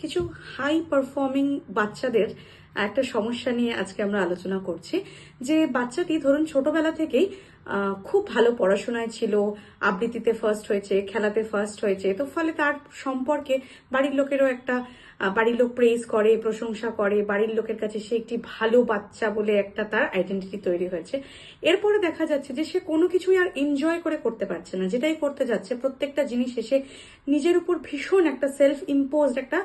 কিছু high performing বাচ্চাদের একটা সমস্যা নিয়ে আজকে আমরা আলোচনা করছি। যে বাচ্চাটি ধরুন ছোটবেলা থেকেই খুব ভালো পড়াশোনায় ছিল, আবৃত্তিতে ফার্স্ট হয়েছে, খেলাতে ফার্স্ট হয়েছে, তো ফলে তার সম্পর্কে বাড়ির লোকেরও একটা বাড়ির লোক প্রেজ করে, প্রশংসা করে, বাড়ির লোকের কাছে সে একটি ভালো বাচ্চা বলে একটা তার আইডেন্টিটি তৈরি হয়েছে। এরপরে দেখা যাচ্ছে যে সে কোনো কিছুই আর এনজয় করে করতে পারছে না, যেটাই করতে যাচ্ছে প্রত্যেকটা জিনিস এসে নিজের উপর ভীষণ একটা সেলফ ইম্পোজড একটা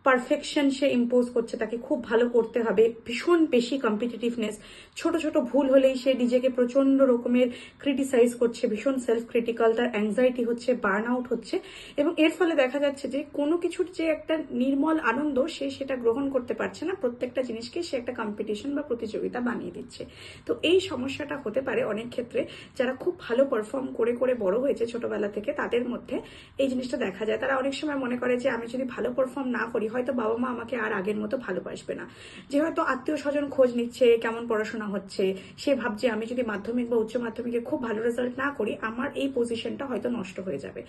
পারফেকশন সে ইম্পোজ করছে, তাকে খুব ভালো করতে হবে, ভীষণ বেশি কম্পিটিটিভনেস, ছোট ছোট ভুল হলেই সে নিজেকে প্রচন্ড রকমের ক্রিটিসাইজ করছে, ভীষণ সেলফ ক্রিটিক্যাল, তার অ্যাংজাইটি হচ্ছে, বার্ন আউট হচ্ছে, এবং এর ফলে দেখা যাচ্ছে যে কোনো কিছুর যে একটা নির্মল আনন্দ সে সেটা গ্রহণ করতে পারছে না, প্রত্যেকটা জিনিসকে সে একটা কম্পিটিশন বা প্রতিযোগিতা বানিয়ে দিচ্ছে। তো এই সমস্যাটা হতে পারে অনেক ক্ষেত্রে যারা খুব ভালো পারফর্ম করে করে বড় হয়েছে ছোটবেলা থেকে, তাদের মধ্যে এই জিনিসটা দেখা যায়। তারা অনেক সময় মনে করে যে আমি যদি ভালো পারফর্ম না করি হয়তো বাবা মা আমাকে আর আগের মতো ভালোবাসবে না, যে হয়তো আত্মীয় স্বজন খোঁজ নিচ্ছে কেমন পড়াশোনা হচ্ছে, সে ভাবছে আমি যদি মাধ্যমিক বা উচ্চ মাধ্যমিকে খুব ভালো রেজাল্ট না করি আমার এই পজিশনটা হয়তো নষ্ট হয়ে যাবে।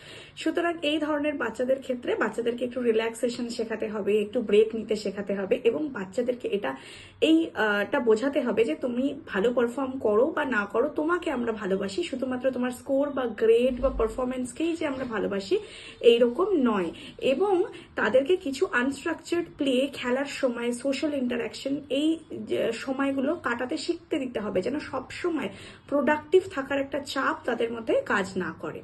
সুতরাং এই ধরনের বাচ্চাদের ক্ষেত্রে বাচ্চাদেরকে একটু রিল্যাক্সেশন শেখাতে হবে, একটু ব্রেক নিতে শেখাতে হবে, এবং বাচ্চাদেরকে এটা বোঝাতে হবে যে তুমি ভালো পারফর্ম করো বা না করো, তোমাকে আমরা ভালোবাসি, শুধুমাত্র তোমার স্কোর বা গ্রেড বা পারফরমেন্সকেই যে আমরা ভালোবাসি এইরকম নয়। এবং তাদেরকে কিছু আনস্ট্রাকচার্ড প্লে, খেলার সময়, সোশ্যাল ইন্টারাকশন, এই সময়গুলো কাটাতে শিখতে দিতে হবে, যেন সব সময় প্রোডাক্টিভ থাকার একটা চাপ তাদের মধ্যে কাজ না করে।